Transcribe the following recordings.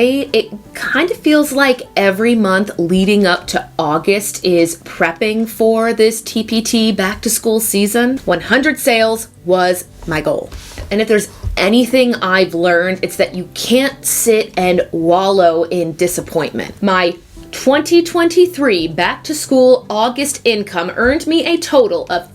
it kind of feels like every month leading up to August is prepping for this TpT back to school season. 100 sales was my goal. And if there's anything I've learned, it's that you can't sit and wallow in disappointment. My 2023 back to school August income earned me a total of...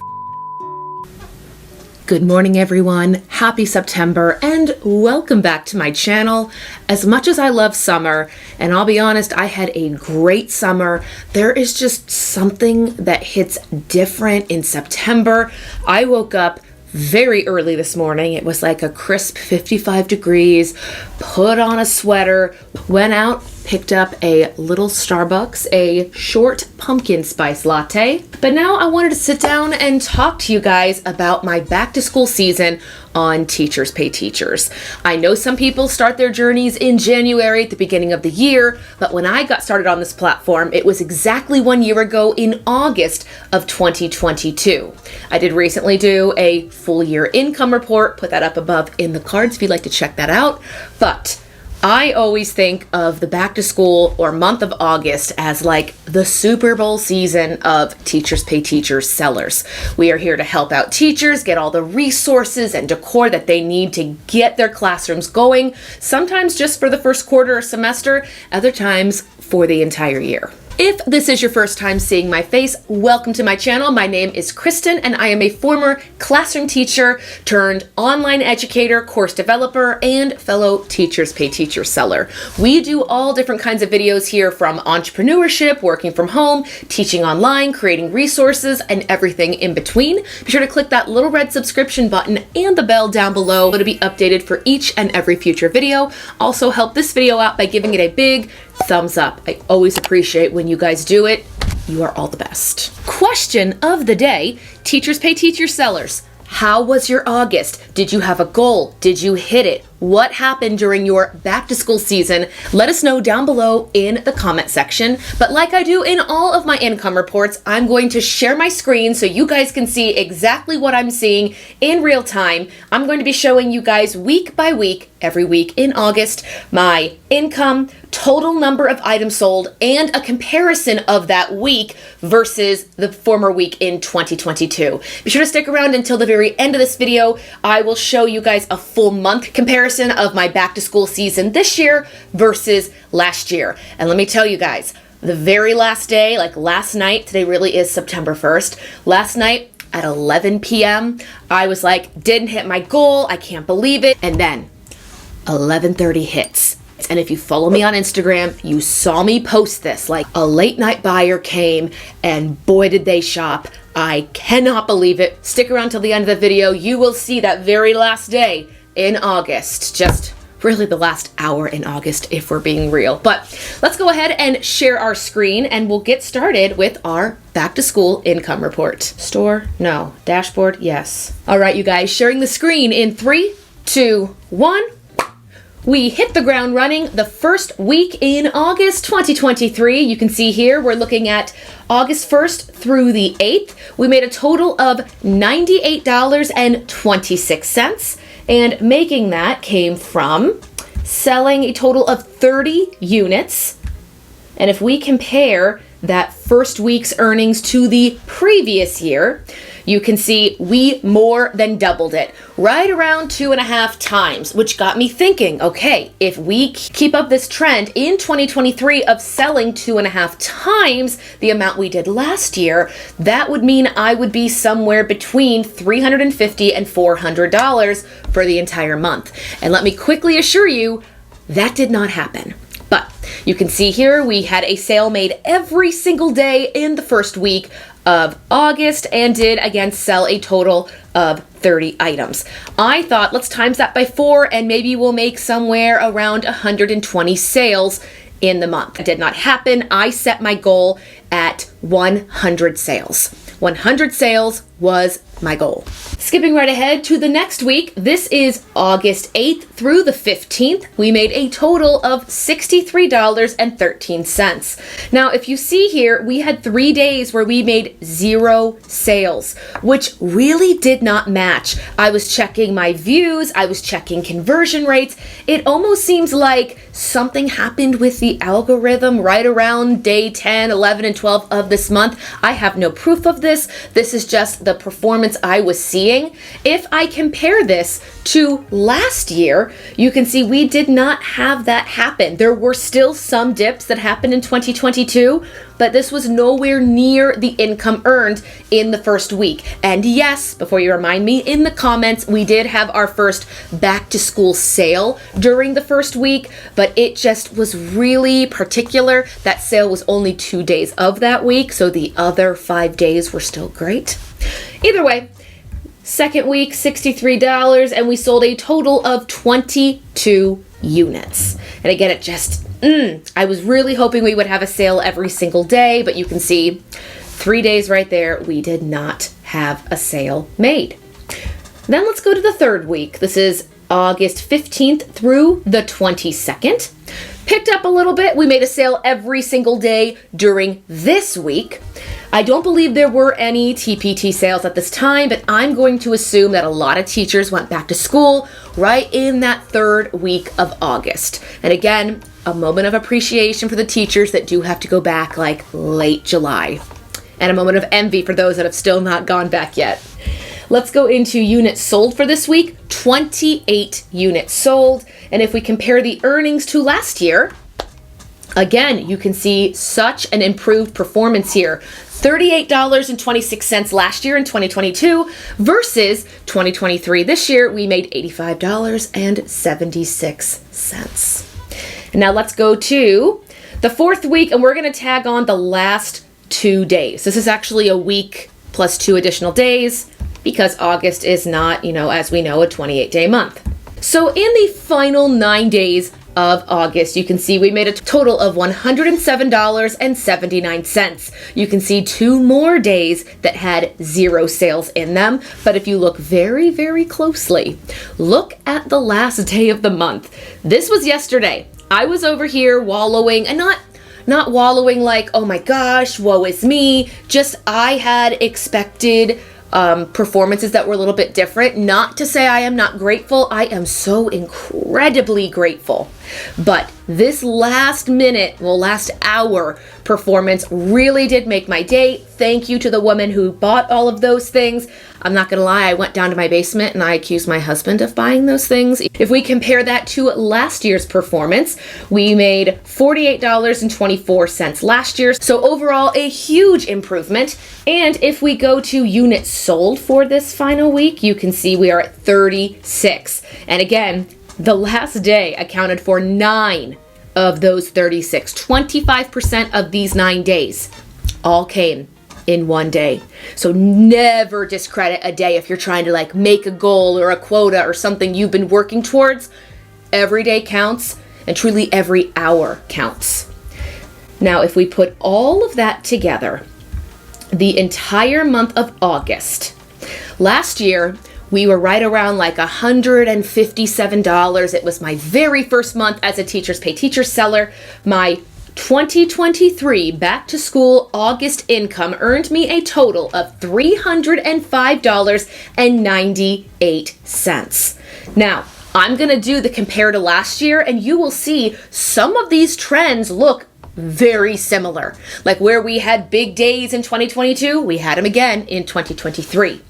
Good morning, everyone. Happy September and welcome back to my channel. As much as I love summer, and I'll be honest, I had a great summer, there is just something that hits different in September. I woke up very early this morning. It was like a crisp 55 degrees, put on a sweater, went out, picked up a little Starbucks, a short pumpkin spice latte. But now I wanted to sit down and talk to you guys about my back to school season on Teachers Pay Teachers. I know some people start their journeys in January at the beginning of the year, but when I got started on this platform, it was exactly 1 year ago in August of 2022. I did recently do a full year income report, put that up above in the cards if you'd like to check that out. But I always think of the back to school or month of August as like the Super Bowl season of Teachers Pay Teachers sellers. We are here to help out teachers get all the resources and decor that they need to get their classrooms going, sometimes just for the first quarter or semester, other times for the entire year. If this is your first time seeing my face, welcome to my channel. My name is Kristen and I am a former classroom teacher turned online educator, course developer, and fellow Teachers Pay Teachers seller. We do all different kinds of videos here, from entrepreneurship, working from home, teaching online, creating resources, and everything in between. Be sure to click that little red subscription button and the bell down below to be updated for each and every future video. Also help this video out by giving it a big thumbs up. I always appreciate when you guys do it. You are all the best. Question of the day, Teachers Pay Teachers sellers. How was your August? Did you have a goal? Did you hit it? What happened during your back to school season? Let us know down below in the comment section. But like I do in all of my income reports, I'm going to share my screen so you guys can see exactly what I'm seeing in real time. I'm going to be showing you guys week by week, every week in August, my income, total number of items sold, and a comparison of that week versus the former week in 2022. Be sure to stick around until the very end of this video. I will show you guys a full month comparison of my back to school season this year versus last year. And let me tell you guys, the very last day, like last night, today really is September 1st, last night at 11 p.m., I was like, didn't hit my goal, I can't believe it. And then 11:30 hits. And if you follow me on Instagram, you saw me post this, like a late night buyer came and boy did they shop. I cannot believe it. Stick around till the end of the video. You will see that very last day in August, just really the last hour in August if we're being real. But let's go ahead and share our screen and we'll get started with our back to school income report. Store? No. Dashboard? Yes. All right, you guys, sharing the screen in 3, 2, 1. We hit the ground running the first week in August 2023. You can see here we're looking at August 1st through the 8th. We made a total of $98.26, and making that came from selling a total of 30 units. And if we compare that first week's earnings to the previous year, you can see we more than doubled it, right around 2.5 times, which got me thinking, okay, if we keep up this trend in 2023 of selling 2.5 times the amount we did last year, that would mean I would be somewhere between $350 and $400 for the entire month. And let me quickly assure you, that did not happen. But you can see here we had a sale made every single day in the first week of August and did again sell a total of 30 items. I thought let's times that by 4 and maybe we'll make somewhere around 120 sales in the month. It did not happen. I set my goal at 100 sales. 100 sales was my goal. Skipping right ahead to the next week, this is August 8th through the 15th. We made a total of $63.13. Now, if you see here, we had 3 days where we made 0 sales, which really did not match. I was checking my views, I was checking conversion rates. It almost seems like something happened with the algorithm right around day 10, 11, and 12 of this month. I have no proof of this. This is just the performance I was seeing. If I compare this to last year, you can see we did not have that happen. There were still some dips that happened in 2022, but this was nowhere near the income earned in the first week. And yes, before you remind me, in the comments, we did have our first back to school sale during the first week, but it just was really particular. That sale was only 2 days of that week, so the other 5 days were still great. Either way, second week, $63, and we sold a total of 22 units. And again, it just, I was really hoping we would have a sale every single day, but you can see 3 days right there, we did not have a sale made. Then let's go to the third week. This is August 15th through the 22nd. Picked up a little bit. We made a sale every single day during this week. I don't believe there were any TpT sales at this time, but I'm going to assume that a lot of teachers went back to school right in that third week of August. And again, a moment of appreciation for the teachers that do have to go back like late July. And a moment of envy for those that have still not gone back yet. Let's go into units sold for this week. 28 units sold. And if we compare the earnings to last year, again, you can see such an improved performance here. $38.26 last year in 2022 versus 2023. This year, we made $85.76. And now let's go to the fourth week, and we're going to tag on the last 2 days. This is actually a week plus 2 additional days because August is not, as we know, a 28-day month. So in the final 9 days of August, you can see we made a total of $107.79. You can see 2 more days that had 0 sales in them, but if you look very, very closely, look at the last day of the month. This was yesterday. I was over here wallowing, and not wallowing like, oh my gosh, woe is me, just I had expected performances that were a little bit different. Not to say I am not grateful. I am so incredibly grateful. But this last hour performance really did make my day. Thank you to the woman who bought all of those things. I'm not gonna lie, I went down to my basement and I accused my husband of buying those things. If we compare that to last year's performance, we made $48.24 last year. So overall, a huge improvement. And if we go to units sold for this final week, you can see we are at 36. And again, the last day accounted for 9 of those 36. 25% of these 9 days all came in one day. So never discredit a day if you're trying to make a goal or a quota or something you've been working towards. Every day counts, and truly every hour counts. Now, if we put all of that together, the entire month of August, last year, we were right around $157. It was my very first month as a Teachers Pay Teachers seller. My 2023 back to school August income earned me a total of $305.98. Now, I'm going to do the compare to last year, and you will see some of these trends look very similar. Like where we had big days in 2022, we had them again in 2023.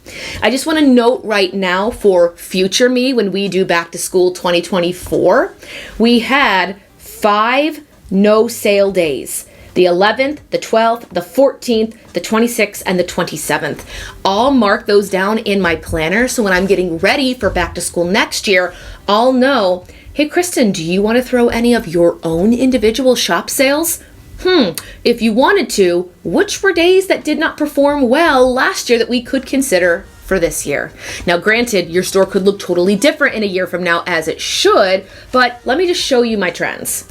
I just want to note right now for future me, when we do back to school 2024, we had 5 no sale days. The 11th, the 12th, the 14th, the 26th, and the 27th. I'll mark those down in my planner, so when I'm getting ready for back to school next year, I'll know, hey Kristen, do you want to throw any of your own individual shop sales? If you wanted to, which were days that did not perform well last year that we could consider for this year? Now, granted, your store could look totally different in a year from now, as it should, but let me just show you my trends.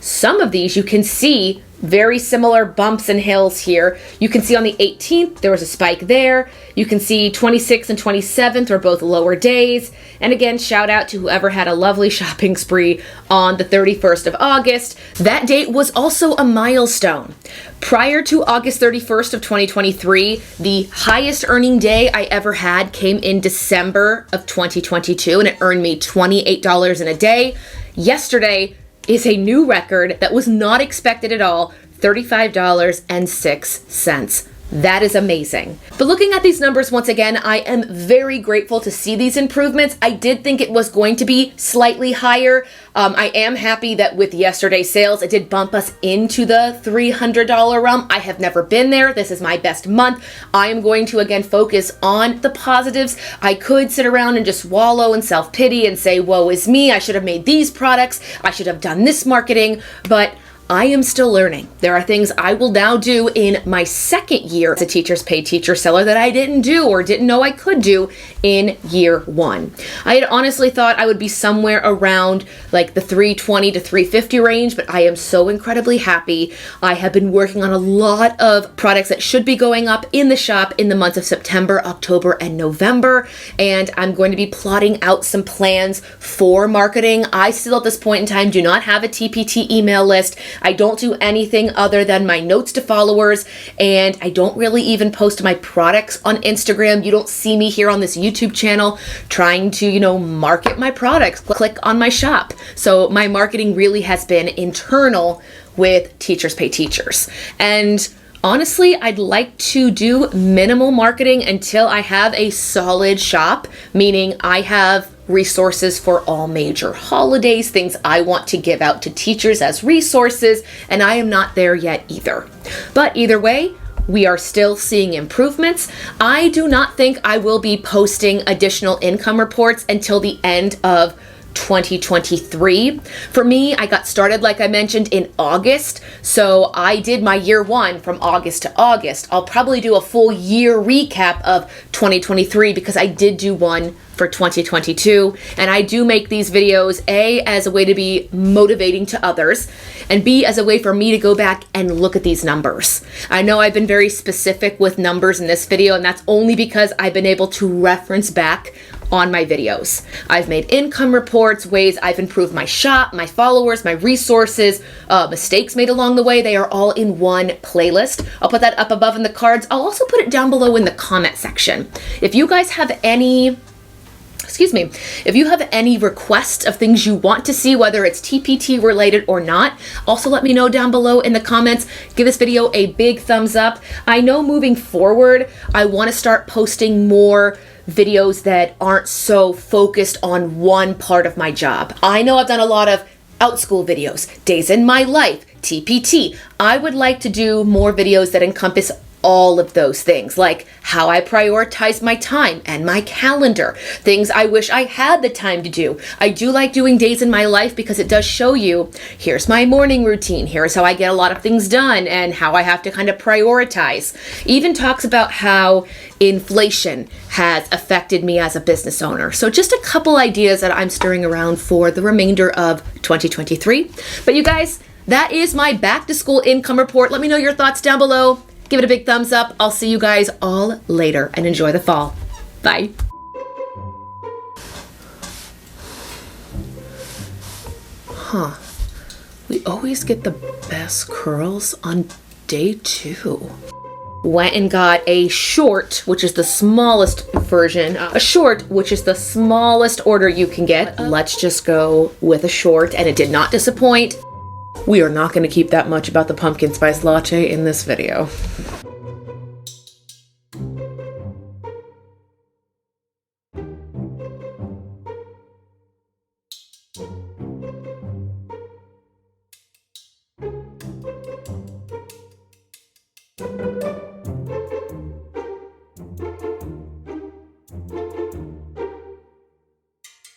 some of these you can see very similar bumps and hills here. You can see on the 18th, there was a spike there. You can see 26th and 27th were both lower days. And again, shout out to whoever had a lovely shopping spree on the 31st of August. That date was also a milestone. Prior to August 31st of 2023, the highest earning day I ever had came in December of 2022, and it earned me $28 in a day. Yesterday is a new record that was not expected at all, $35.06. That is amazing. But looking at these numbers once again, I am very grateful to see these improvements. I did think it was going to be slightly higher. I am happy that with yesterday's sales, it did bump us into the $300 realm. I have never been there. This is my best month. I am going to again focus on the positives. I could sit around and just wallow in self-pity and say, woe is me. I should have made these products. I should have done this marketing, but I am still learning. There are things I will now do in my second year as a Teachers Pay teacher seller that I didn't do or didn't know I could do in year one. I had honestly thought I would be somewhere around like the 320 to 350 range, but I am so incredibly happy. I have been working on a lot of products that should be going up in the shop in the months of September, October, and November, and I'm going to be plotting out some plans for marketing. I still at this point in time do not have a TpT email list. I don't do anything other than my notes to followers, and I don't really even post my products on Instagram. You don't see me here on this YouTube channel trying to, market my products. Click on my shop. So my marketing really has been internal with Teachers Pay Teachers. And honestly, I'd like to do minimal marketing until I have a solid shop, meaning I have resources for all major holidays, things I want to give out to teachers as resources, and I am not there yet either. But either way, we are still seeing improvements. I do not think I will be posting additional income reports until the end of 2023. For me, I got started, like I mentioned, in August. So I did my year one from August to August. I'll probably do a full year recap of 2023 because I did do one for 2022. And I do make these videos, A, as a way to be motivating to others, and B, as a way for me to go back and look at these numbers. I know I've been very specific with numbers in this video, and that's only because I've been able to reference back on my videos. I've made income reports, ways I've improved my shop, my followers, my resources, mistakes made along the way. They are all in one playlist. I'll put that up above in the cards. I'll also put it down below in the comment section. If you guys have any requests of things you want to see, whether it's TpT related or not, also let me know down below in the comments. Give this video a big thumbs up. I know moving forward, I want to start posting more videos that aren't so focused on one part of my job. I know I've done a lot of OutSchool videos, days in my life, TpT. I would like to do more videos that encompass all of those things, like how I prioritize my time and my calendar, things I wish I had the time to do. I do like doing days in my life because it does show you, here's my morning routine, here's how I get a lot of things done, and how I have to kind of prioritize. Even talks about how inflation has affected me as a business owner. So just a couple ideas that I'm stirring around for the remainder of 2023. But you guys, that is my back to school income report. Let me know your thoughts down below. Give it a big thumbs up. I'll see you guys all later, and enjoy the fall. Bye. We always get the best curls on day 2. Went and got a short, which is the smallest version. A short, which is the smallest order you can get. Let's just go with a short, and it did not disappoint. We are not going to keep that much about the pumpkin spice latte in this video.